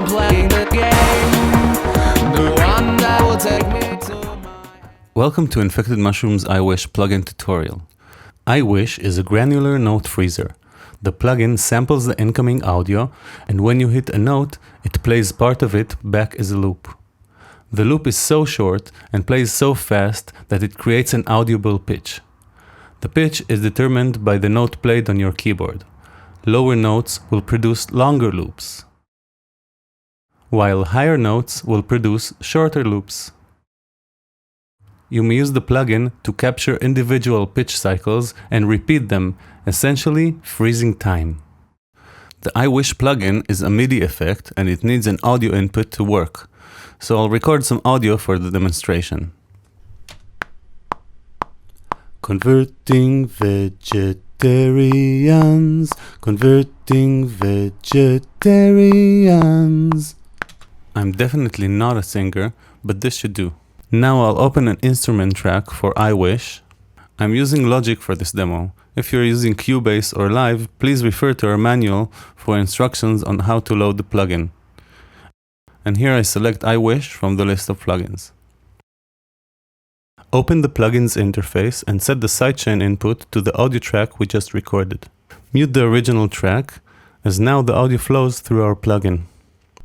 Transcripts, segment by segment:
playing the game, the one that will take me to my... Welcome to Infected Mushroom's iWish plugin tutorial. iWish is a granular note freezer. The plugin samples the incoming audio, and when you hit a note, it plays part of it back as a loop. The loop is so short and plays so fast that it creates an audible pitch. The pitch is determined by the note played on your keyboard. Lower notes will produce longer loops, while higher notes will produce shorter loops. You may use the plugin to capture individual pitch cycles and repeat them, essentially freezing time. The iWish plugin is a MIDI effect and it needs an audio input to work, so I'll record some audio for the demonstration. Converting vegetarians, converting vegetarians. I'm definitely not a singer, but this should do. Now I'll open an instrument track for iWish. I'm using Logic for this demo. If you're using Cubase or Live, please refer to our manual for instructions on how to load the plugin. And here I select iWish from the list of plugins. Open the plugin's interface and set the sidechain input to the audio track we just recorded. Mute the original track, as now the audio flows through our plugin.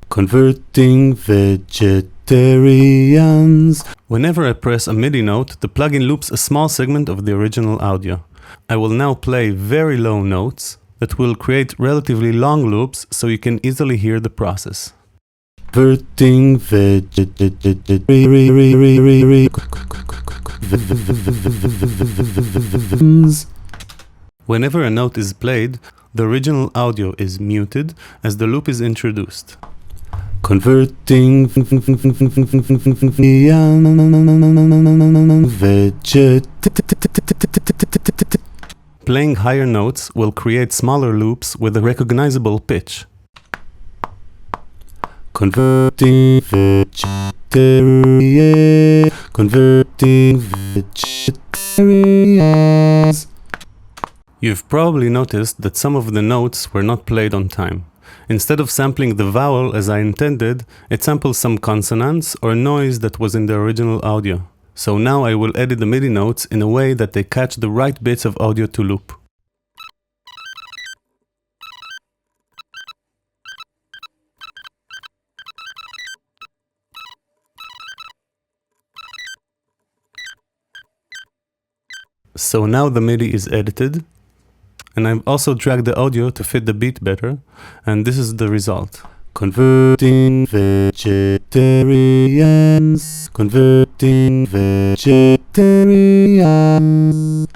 Converting vegetarians. Whenever I press a MIDI note, the plugin loops a small segment of the original audio. I will now play very low notes that will create relatively long loops so you can easily hear the process. Converting vegetarians. Whenever a note is played, the original audio is muted as the loop is introduced. Converting Playing higher notes will create smaller loops with a recognizable pitch. Converting vegetarians. Converting vegetarians. You've probably noticed that some of the notes were not played on time. Instead of sampling the vowel as I intended, it samples some consonants or noise that was in the original audio. So now I will edit the MIDI notes in a way that they catch the right bits of audio to loop. So now the MIDI is edited, and I've also dragged the audio to fit the beat better, and this is the result. Converting vegetarians. Converting vegetarians.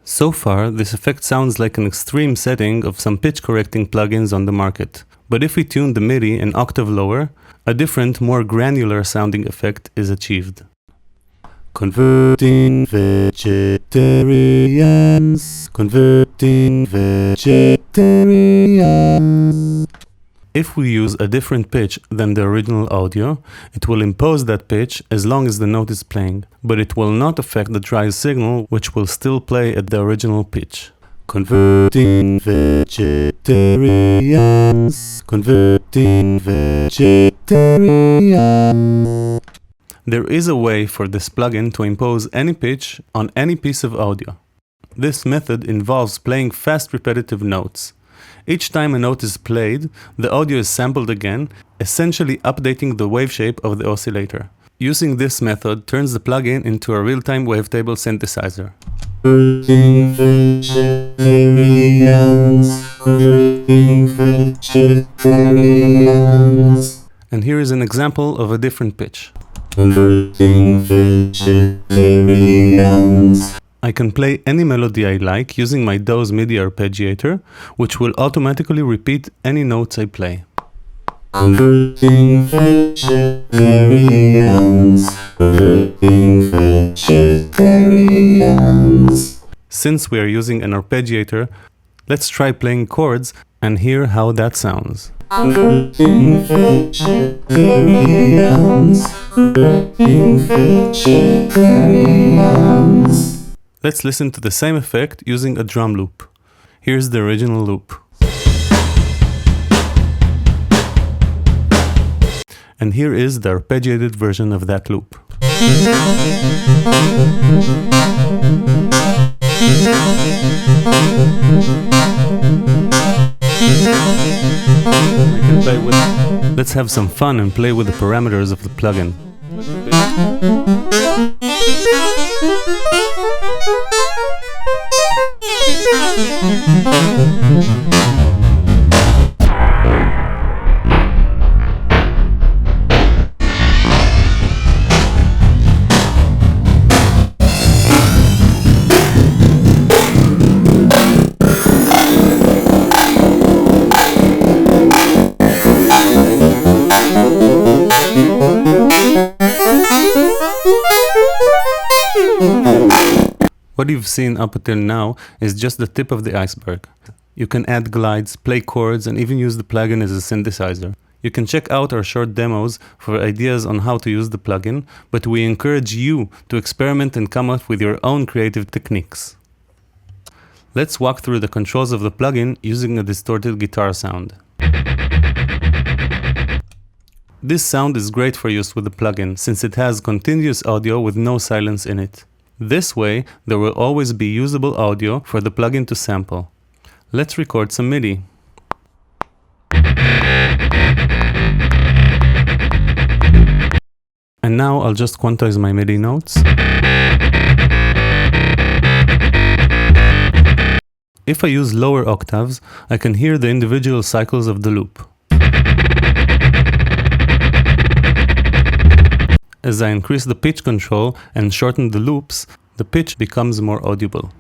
So far, this effect sounds like an extreme setting of some pitch correcting plugins on the market. But if we tune the MIDI an octave lower, a different, more granular sounding effect is achieved. Converting vegetarians. Converting vegetarians. If we use a different pitch than the original audio, it will impose that pitch as long as the note is playing, but it will not affect the dry signal, which will still play at the original pitch. Converting vegetarians. Converting vegetarians. There is a way for this plugin to impose any pitch on any piece of audio. This method involves playing fast repetitive notes. Each time a note is played, the audio is sampled again, essentially updating the wave shape of the oscillator. Using this method turns the plugin into a real-time wavetable synthesizer. Converting vegetarians. Converting vegetarians. And here is an example of a different pitch. Converting vegetarians. I can play any melody I like using my DAW's MIDI arpeggiator, which will automatically repeat any notes I play. Converting vegetarians. Converting vegetarians. Since we are using an arpeggiator, let's try playing chords and hear how that sounds. Converting vegetarians. Converting vegetarians. Let's listen to the same effect using a drum loop. Here's the original loop. and here is the arpeggiated version of that loop. Let's have some fun and play with the parameters of the plugin. What you've seen up until now is just the tip of the iceberg. You can add glides, play chords, and even use the plugin as a synthesizer. You can check out our short demos for ideas on how to use the plugin, but we encourage you to experiment and come up with your own creative techniques. Let's walk through the controls of the plugin using a distorted guitar sound. This sound is great for use with the plugin since it has continuous audio with no silence in it. This way, there will always be usable audio for the plugin to sample. Let's record some MIDI. And now I'll just quantize my MIDI notes. If I use lower octaves, I can hear the individual cycles of the loop. As I increase the pitch control and shorten the loops, the pitch becomes more audible.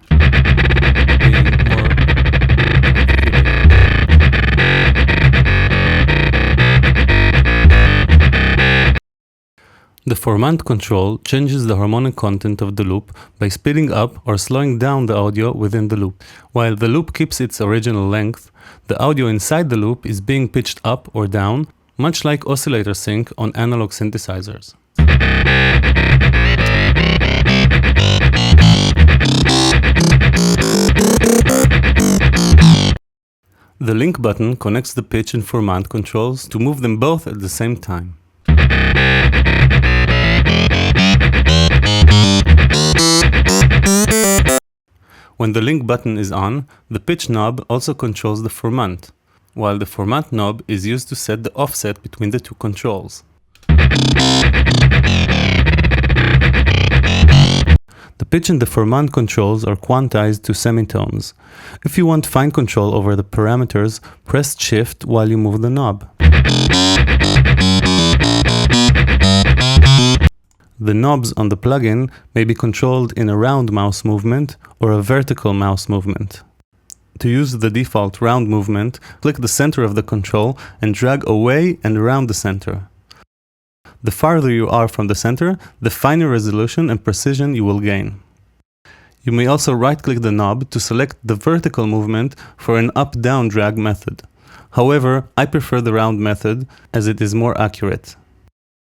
The formant control changes the harmonic content of the loop by speeding up or slowing down the audio within the loop. While the loop keeps its original length, the audio inside the loop is being pitched up or down, much like oscillator sync on analog synthesizers. The link button connects the pitch and formant controls to move them both at the same time. When the link button is on, the pitch knob also controls the formant, while the formant knob is used to set the offset between the two controls. The pitch and the formant controls are quantized to semitones. If you want fine control over the parameters, press Shift while you move the knob. The knobs on the plugin may be controlled in a round mouse movement or a vertical mouse movement. To use the default round movement, click the center of the control and drag away and around the center. The farther you are from the center, the finer resolution and precision you will gain. You may also right-click the knob to select the vertical movement for an up-down drag method. However, I prefer the round method as it is more accurate.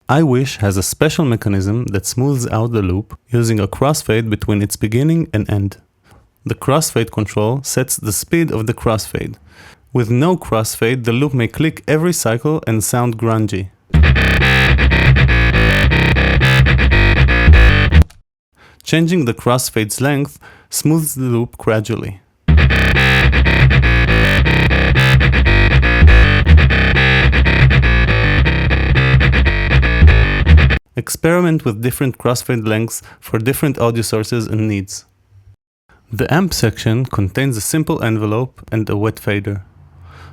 iWish has a special mechanism that smooths out the loop using a crossfade between its beginning and end. The crossfade control sets the speed of the crossfade. With no crossfade, the loop may click every cycle and sound grungy. Changing the crossfade's length smooths the loop gradually. Experiment with different crossfade lengths for different audio sources and needs. The amp section contains a simple envelope and a wet fader.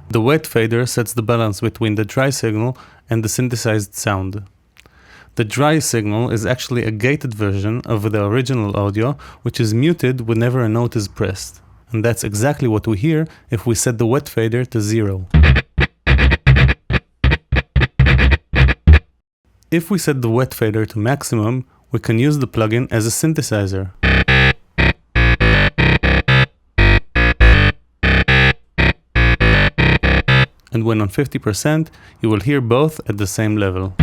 The wet fader sets the balance between the dry signal and the synthesized sound. The dry signal is actually a gated version of the original audio, which is muted whenever a note is pressed. And that's exactly what we hear if we set the wet fader to 0. If we set the wet fader to maximum, we can use the plugin as a synthesizer. And when on 50%, you will hear both at the same level.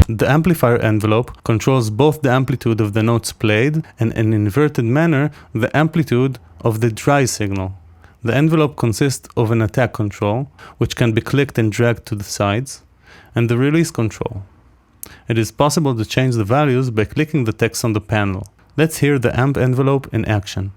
The amplifier envelope controls both the amplitude of the notes played and, in an inverted manner, the amplitude of the dry signal. The envelope consists of an attack control, which can be clicked and dragged to the sides, and the release control. It is possible to change the values by clicking the text on the panel. Let's hear the amp envelope in action.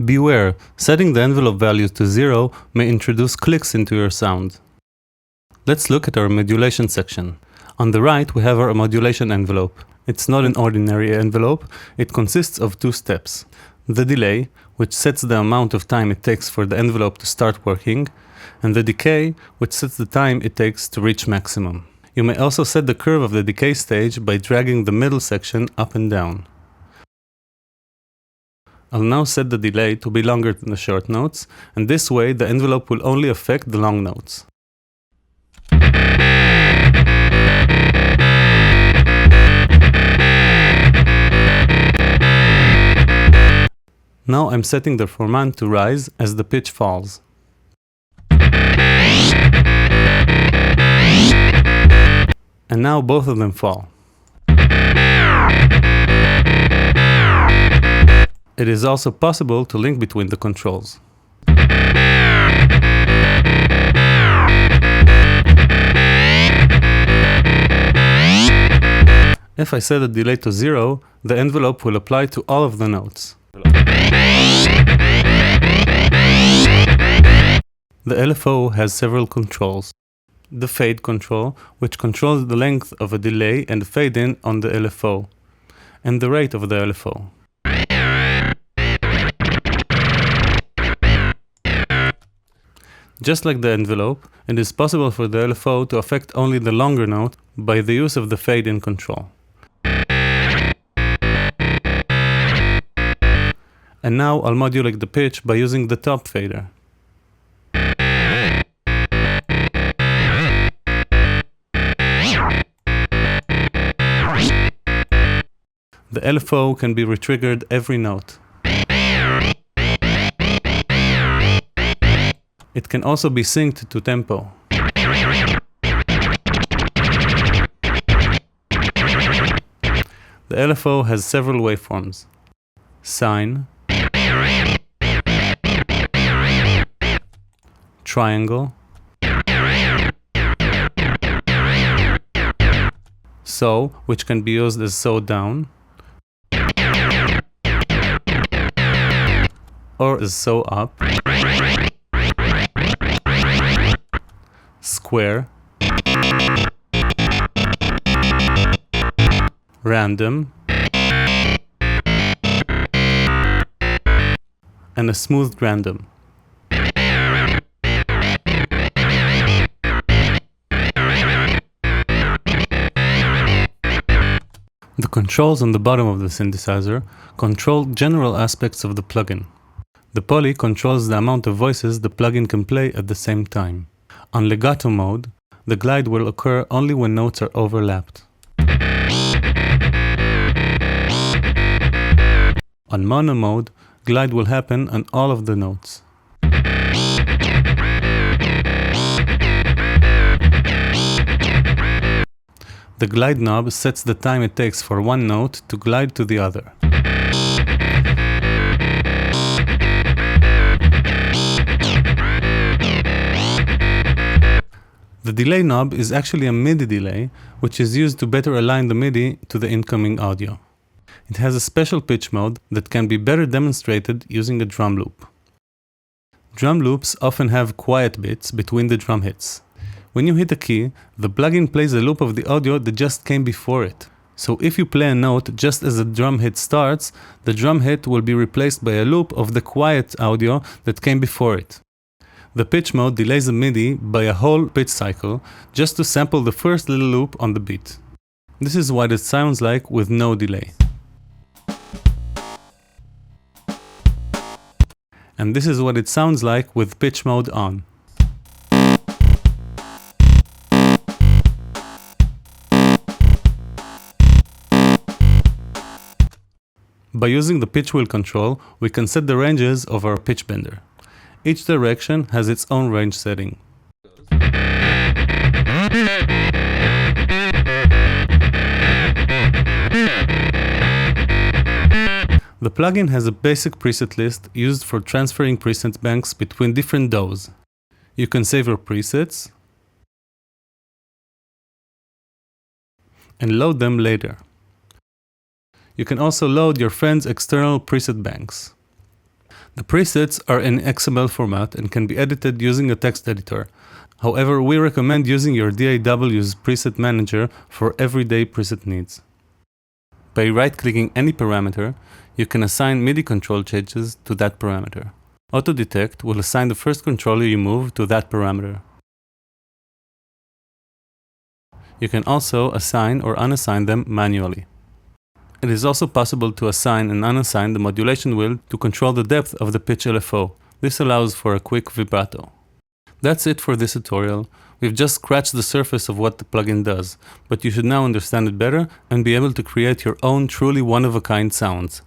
Beware, setting the envelope values to 0 may introduce clicks into your sound. Let's look at our modulation section. On the right, we have our modulation envelope. It's not an ordinary envelope, it consists of two steps. The delay, which sets the amount of time it takes for the envelope to start working, and the decay, which sets the time it takes to reach maximum. You may also set the curve of the decay stage by dragging the middle section up and down. I'll now set the delay to be longer than the short notes, and this way the envelope will only affect the long notes. Now I'm setting the formant to rise as the pitch falls. And now both of them fall. It is also possible to link between the controls. If I set the delay to 0, the envelope will apply to all of the notes. The LFO has several controls. The fade control, which controls the length of a delay and fade in on the LFO, and the rate of the LFO. Just like the envelope, it is possible for the LFO to affect only the longer note by the use of the fade-in control. And now I'll modulate the pitch by using the top fader. The LFO can be retriggered every note. It can also be synced to tempo. The LFO has several waveforms: sine, triangle, so, which can be used as so down, or as so up, square, random, and a smoothed random. The controls on the bottom of the synthesizer control general aspects of the plugin. The poly controls the amount of voices the plugin can play at the same time. On legato mode, the glide will occur only when notes are overlapped. On mono mode, glide will happen on all of the notes. The glide knob sets the time it takes for one note to glide to the other. The delay knob is actually a MIDI delay, which is used to better align the MIDI to the incoming audio. It has a special pitch mode that can be better demonstrated using a drum loop. Drum loops often have quiet bits between the drum hits. When you hit a key, the plugin plays a loop of the audio that just came before it. So if you play a note just as the drum hit starts, the drum hit will be replaced by a loop of the quiet audio that came before it. The pitch mode delays the MIDI by a whole pitch cycle just to sample the first little loop on the beat. This is what it sounds like with no delay. And this is what it sounds like with pitch mode on. By using the pitch wheel control, we can set the ranges of our pitch bender. Each direction has its own range setting. The plugin has a basic preset list used for transferring preset banks between different DAWs. You can save your presets and load them later. You can also load your friend's external preset banks. The presets are in XML format and can be edited using a text editor. However, we recommend using your DAW's preset manager for everyday preset needs. By right-clicking any parameter, you can assign MIDI control changes to that parameter. Auto-detect will assign the first controller you move to that parameter. You can also assign or unassign them manually. It is also possible to assign and unassign the modulation wheel to control the depth of the pitch LFO. This allows for a quick vibrato. That's it for this tutorial. We've just scratched the surface of what the plugin does, but you should now understand it better and be able to create your own truly one-of-a-kind sounds.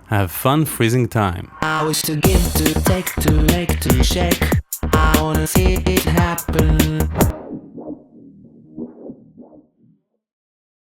Have fun freezing time. I wish to give, to take, to make, to shake. I wanna see it happen.